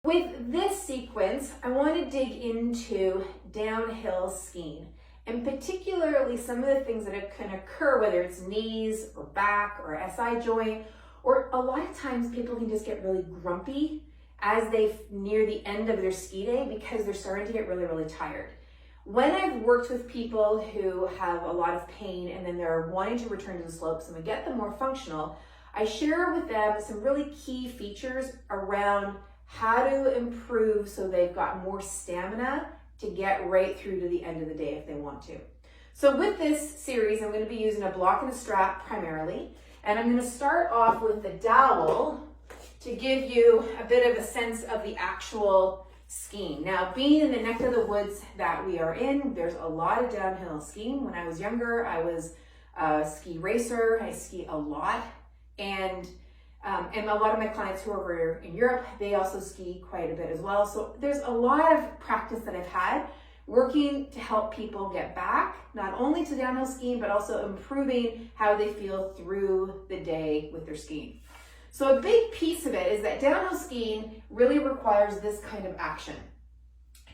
With this sequence, I want to dig into downhill skiing, and particularly some of the things that can occur, whether it's knees or back or SI joint, or a lot of times people can just get really grumpy as they near the end of their ski day because they're starting to get really, really tired. When I've worked with people who have a lot of pain and then they're wanting to return to the slopes and we get them more functional, I share with them some really key features around how to improve so they've got more stamina to get right through to the end of the day if they want to. So with this series, I'm going to be using a block and a strap primarily, and I'm going to start off with the dowel to give you a bit of a sense of the actual skiing. Now, being in the neck of the woods that we are in, there's a lot of downhill skiing. When I was younger, I was a ski racer. I ski a lot, and a lot of my clients who are over in Europe, they also ski quite a bit as well. So there's a lot of practice that I've had working to help people get back, not only to downhill skiing, but also improving how they feel through the day with their skiing. So a big piece of it is that downhill skiing really requires this kind of action.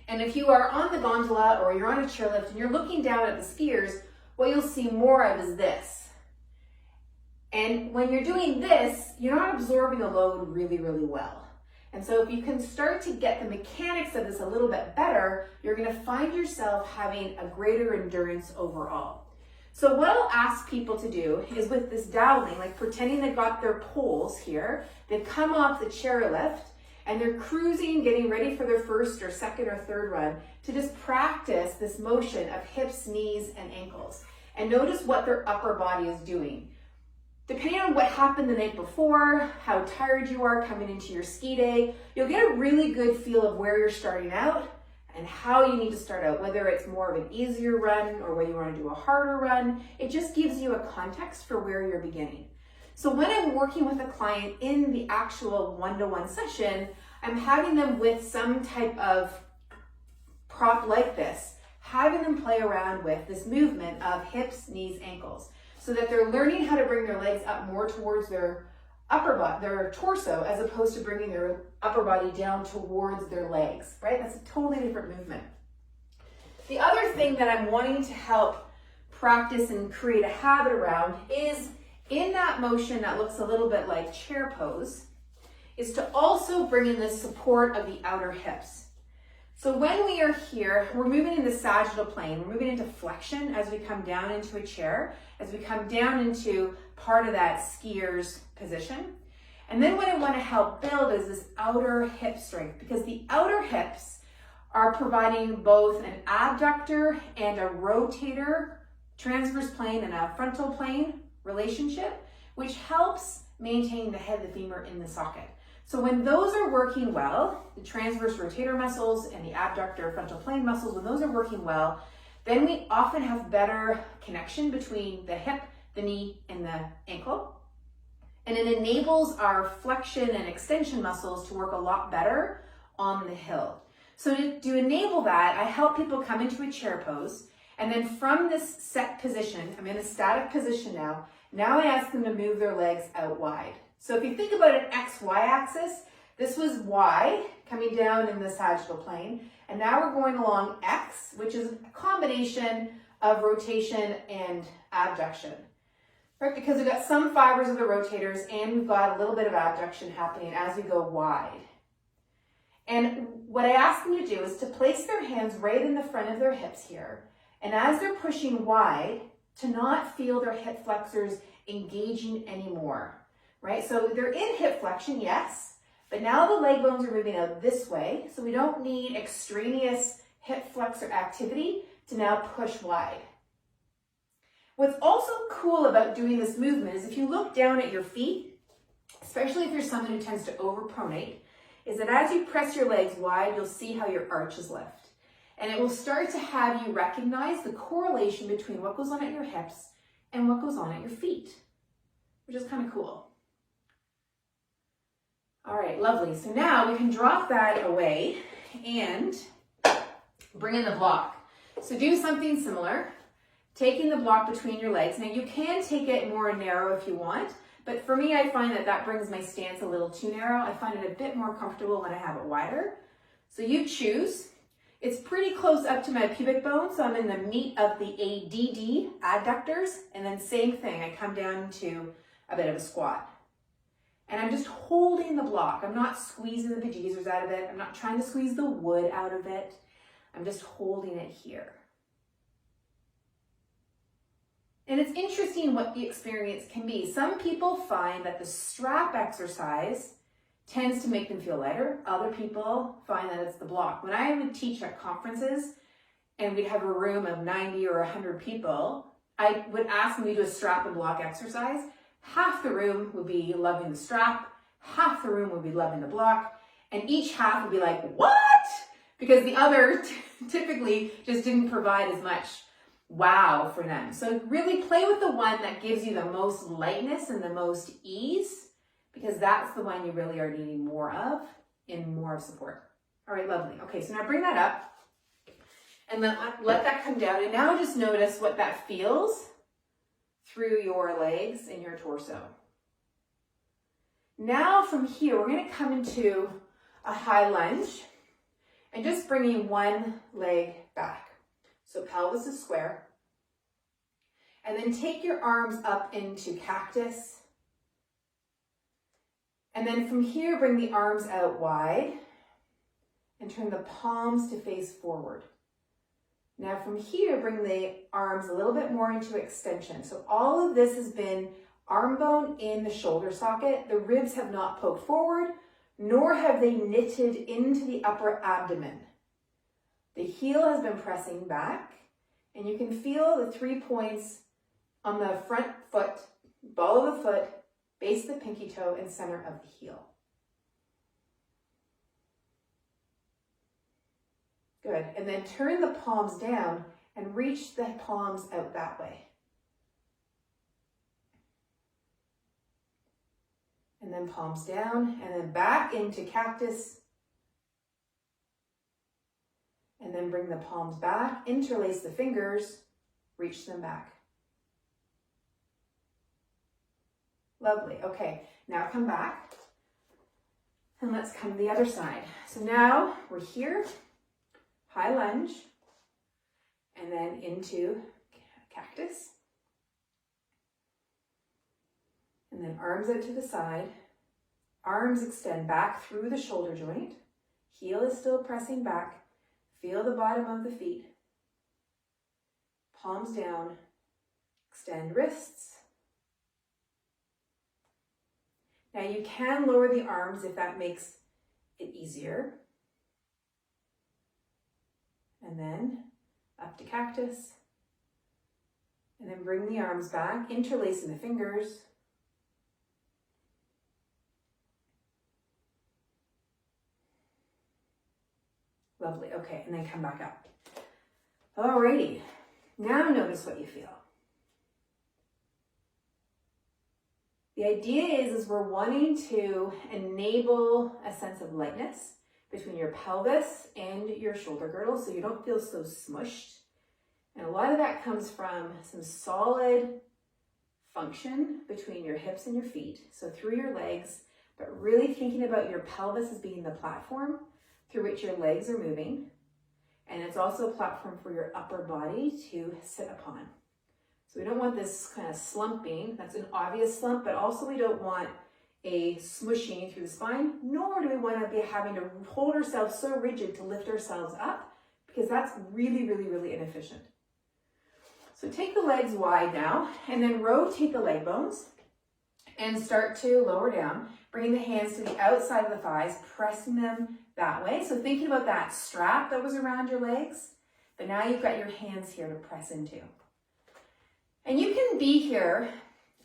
And if you are on the gondola or you're on a chairlift and you're looking down at the skiers, what you'll see more of is this. And when you're doing this, you're not absorbing the load really, really well. And so if you can start to get the mechanics of this a little bit better, you're going to find yourself having a greater endurance overall. So what I'll ask people to do is with this doweling, like pretending they've got their poles here, they've come off the chairlift and they're cruising, getting ready for their first or second or third run, to just practice this motion of hips, knees, and ankles. And notice what their upper body is doing. Depending on what happened the night before, how tired you are coming into your ski day, you'll get a really good feel of where you're starting out and how you need to start out, whether it's more of an easier run or whether you want to do a harder run. It just gives you a context for where you're beginning. So when I'm working with a client in the actual one-to-one session, I'm having them with some type of prop like this, having them play around with this movement of hips, knees, ankles, so that they're learning how to bring their legs up more towards their upper body, their torso, as opposed to bringing their upper body down towards their legs, right? That's a totally different movement. The other thing that I'm wanting to help practice and create a habit around is in that motion that looks a little bit like chair pose, is to also bring in the support of the outer hips. So when we are here, we're moving in the sagittal plane, we're moving into flexion as we come down into a chair, as we come down into part of that skier's position. And then what I want to help build is this outer hip strength, because the outer hips are providing both an abductor and a rotator, transverse plane and a frontal plane relationship, which helps maintain the head of the femur in the socket. So when those are working well, the transverse rotator muscles and the abductor frontal plane muscles, when those are working well, then we often have better connection between the hip, the knee, and the ankle. And it enables our flexion and extension muscles to work a lot better on the hill. So to enable that, I help people come into a chair pose, and then from this set position, I'm in a static position now, I ask them to move their legs out wide. So if you think about an XY axis, this was Y coming down in the sagittal plane, and now we're going along X, which is a combination of rotation and abduction, right? Because we've got some fibers of the rotators and we've got a little bit of abduction happening as we go wide. And what I ask them to do is to place their hands right in the front of their hips here, and as they're pushing wide, to not feel their hip flexors engaging anymore. Right, so they're in hip flexion, yes, but now the leg bones are moving out this way, so we don't need extraneous hip flexor activity to now push wide. What's also cool about doing this movement is if you look down at your feet, especially if you're someone who tends to overpronate, is that as you press your legs wide, you'll see how your arches lift. And it will start to have you recognize the correlation between what goes on at your hips and what goes on at your feet, which is kind of cool. All right, lovely. So now we can drop that away and bring in the block. So do something similar, taking the block between your legs. Now you can take it more narrow if you want, But for me, I find that that brings my stance a little too narrow. I find it a bit more comfortable when I have it wider. So you choose. It's pretty close up to my pubic bone, so I'm in the meat of the ADD, adductors, and then same thing, I come down to a bit of a squat. And I'm just holding the block. I'm not squeezing the bejesus out of it. I'm not trying to squeeze the wood out of it. I'm just holding it here. And it's interesting what the experience can be. Some people find that the strap exercise tends to make them feel lighter. Other people find that it's the block. When I would teach at conferences and we'd have a room of 90 or 100 people, I would ask them to do a strap and block exercise. Half the room would be loving the strap, half the room would be loving the block, and each half would be like, what? Because the other typically just didn't provide as much wow for them. So really play with the one that gives you the most lightness and the most ease, because that's the one you really are needing more of in more support. All right, lovely. Okay, so now bring that up and then let that come down. And now just notice what that feels through your legs and your torso. Now from here, we're going to come into a high lunge and just bringing one leg back. So pelvis is square. And then take your arms up into cactus. And then from here, bring the arms out wide and turn the palms to face forward. Now from here, bring the arms a little bit more into extension. So all of this has been arm bone in the shoulder socket. The ribs have not poked forward, nor have they knitted into the upper abdomen. The heel has been pressing back, and you can feel the 3 points on the front foot, ball of the foot, base of the pinky toe, and center of the heel. Good, and then turn the palms down and reach the palms out that way. And then palms down, and then back into cactus. And then bring the palms back, interlace the fingers, reach them back. Lovely, okay, now come back. And let's come to the other side. So now we're here. High lunge, and then into cactus. And then arms out to the side. Arms extend back through the shoulder joint. Heel is still pressing back. Feel the bottom of the feet. Palms down. Extend wrists. Now you can lower the arms if that makes it easier. And then up to cactus. And then bring the arms back, interlacing the fingers. Lovely, okay, and then come back up. Alrighty, now notice what you feel. The idea is we're wanting to enable a sense of lightness between your pelvis and your shoulder girdle so you don't feel so smushed. And a lot of that comes from some solid function between your hips and your feet, so through your legs, but really thinking about your pelvis as being the platform through which your legs are moving. And it's also a platform for your upper body to sit upon. So we don't want this kind of slumping. That's an obvious slump, but also we don't want a smushing through the spine, nor do we want to be having to hold ourselves so rigid to lift ourselves up, because that's really, really, really inefficient. So take the legs wide now, and then rotate the leg bones, and start to lower down, bringing the hands to the outside of the thighs, pressing them that way. So thinking about that strap that was around your legs, but now you've got your hands here to press into. And you can be here,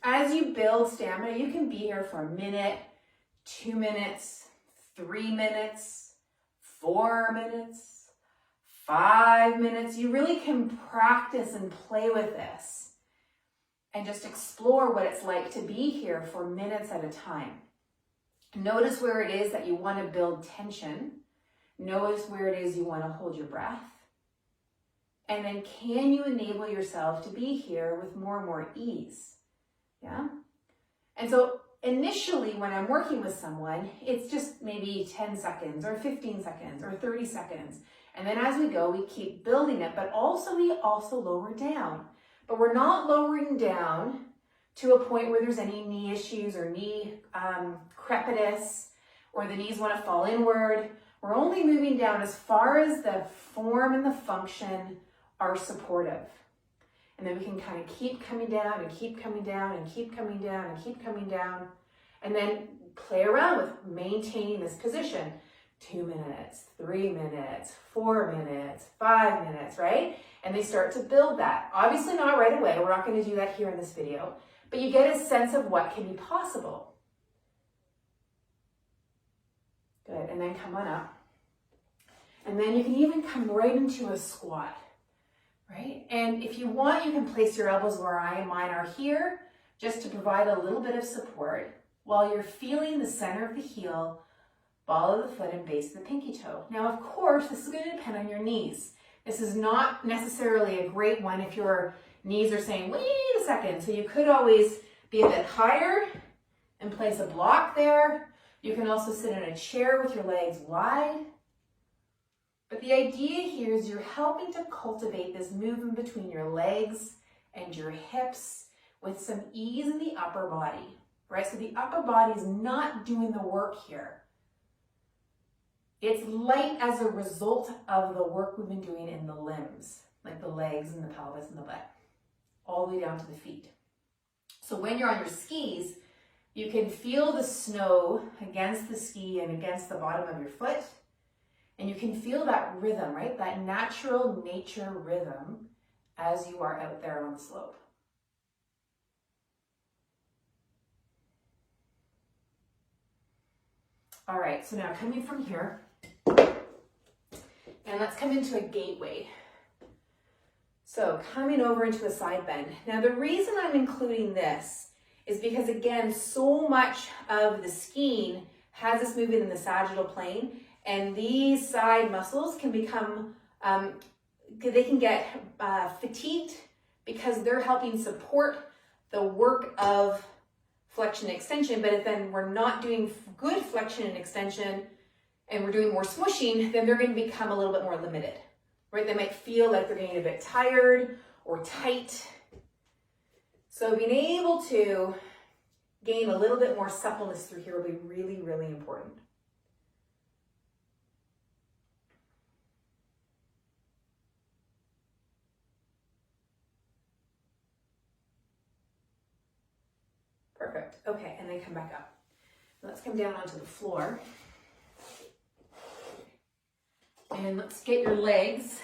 as you build stamina, you can be here for a minute, 2 minutes, 3 minutes, 4 minutes, 5 minutes. You really can practice and play with this and just explore what it's like to be here for minutes at a time. Notice where it is that you want to build tension. Notice where it is you want to hold your breath. And then can you enable yourself to be here with more and more ease? Yeah? And so initially when I'm working with someone, it's just maybe 10 seconds or 15 seconds or 30 seconds. And then as we go, we keep building it, but we also lower down. But we're not lowering down to a point where there's any knee issues or knee crepitus or the knees want to fall inward. We're only moving down as far as the form and the function are supportive. And then we can kind of keep coming down and keep coming down and keep coming down and keep coming down. And then play around with maintaining this position. 2 minutes, 3 minutes, 4 minutes, 5 minutes, right? And they start to build that. Obviously not right away. We're not going to do that here in this video. But you get a sense of what can be possible. Good. And then come on up. And then you can even come right into a squat. Right? And if you want, you can place your elbows where mine are here, just to provide a little bit of support while you're feeling the center of the heel, ball of the foot, and base of the pinky toe. Now, of course, this is going to depend on your knees. This is not necessarily a great one if your knees are saying, wait a second. So you could always be a bit higher and place a block there. You can also sit in a chair with your legs wide. But the idea here is you're helping to cultivate this movement between your legs and your hips with some ease in the upper body, right? So the upper body is not doing the work here. It's light as a result of the work we've been doing in the limbs, like the legs and the pelvis and the butt, all the way down to the feet. So when you're on your skis, you can feel the snow against the ski and against the bottom of your foot. And you can feel that rhythm, right? That natural nature rhythm as you are out there on the slope. All right, so now coming from here, and let's come into a gateway. So coming over into a side bend. Now the reason I'm including this is because, again, so much of the skiing has us moving in the sagittal plane. And these side muscles can become, they can get fatigued because they're helping support the work of flexion and extension. But if then we're not doing good flexion and extension and we're doing more smooshing, then they're going to become a little bit more limited, right? They might feel like they're getting a bit tired or tight. So being able to gain a little bit more suppleness through here will be really, really important. Perfect. Okay, and then come back up. Let's come down onto the floor. And let's get your legs,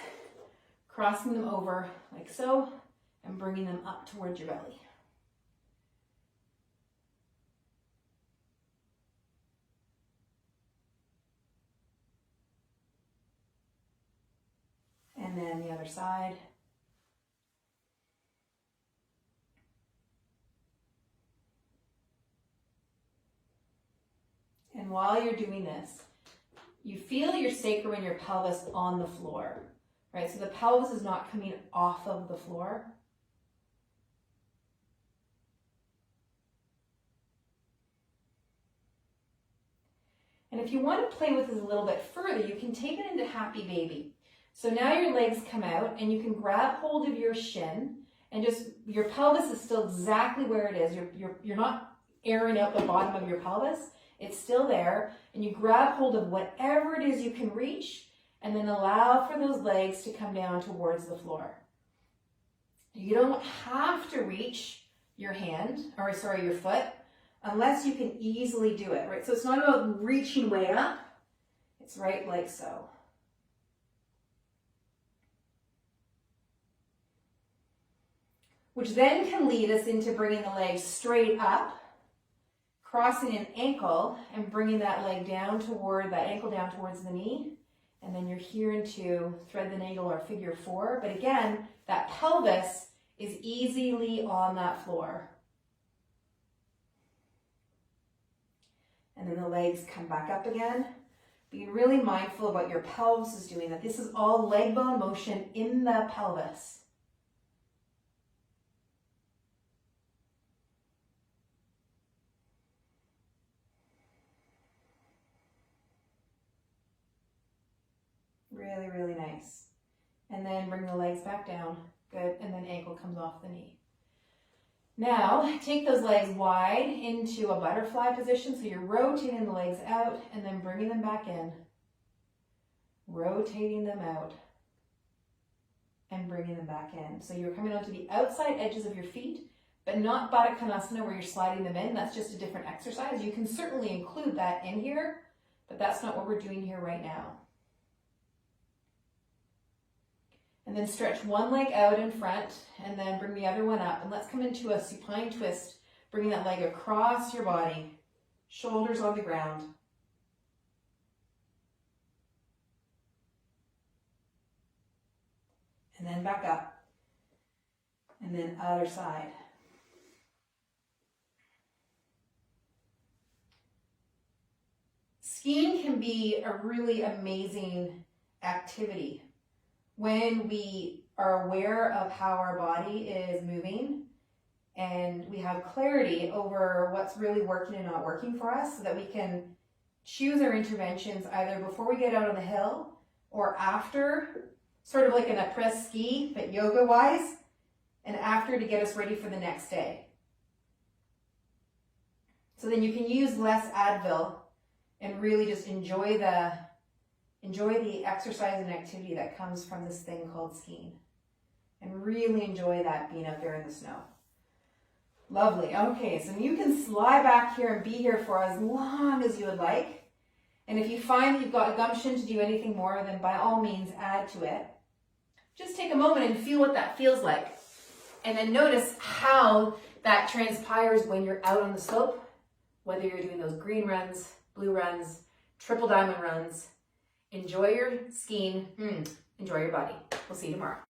crossing them over like so, and bringing them up towards your belly. And then the other side. And while you're doing this, you feel your sacrum and your pelvis on the floor, right? So the pelvis is not coming off of the floor. And if you want to play with this a little bit further, you can take it into happy baby. So now your legs come out and you can grab hold of your shin and just, your pelvis is still exactly where it is. You're not airing out the bottom of your pelvis. It's still there, and you grab hold of whatever it is you can reach, and then allow for those legs to come down towards the floor. You don't have to reach your your foot, unless you can easily do it, right? So it's not about reaching way up, it's right like so. Which then can lead us into bringing the legs straight up, crossing an ankle and bringing that leg down that ankle down towards the knee. And then you're here into thread the needle or figure 4. But again, that pelvis is easily on that floor. And then the legs come back up again. Being really mindful about your pelvis is doing that. This is all leg bone motion in the pelvis. Really, really nice. And then bring the legs back down. Good. And then ankle comes off the knee. Now, take those legs wide into a butterfly position. So you're rotating the legs out and then bringing them back in. Rotating them out and bringing them back in. So you're coming onto the outside edges of your feet, but not Baddha Konasana where you're sliding them in. That's just a different exercise. You can certainly include that in here, but that's not what we're doing here right now. And then stretch one leg out in front and then bring the other one up. And let's come into a supine twist, bringing that leg across your body, shoulders on the ground. And then back up. And then other side. Skiing can be a really amazing activity when we are aware of how our body is moving and we have clarity over what's really working and not working for us, so that we can choose our interventions either before we get out on the hill or after, sort of like an après-ski, but yoga-wise, and after to get us ready for the next day. So then you can use less Advil and really just enjoy the exercise and activity that comes from this thing called skiing. And really enjoy that being out there in the snow. Lovely. Okay, so you can lie back here and be here for as long as you would like. And if you find that you've got a gumption to do anything more, then by all means add to it. Just take a moment and feel what that feels like. And then notice how that transpires when you're out on the slope, whether you're doing those green runs, blue runs, triple diamond runs. Enjoy your skiing, enjoy your body. We'll see you tomorrow.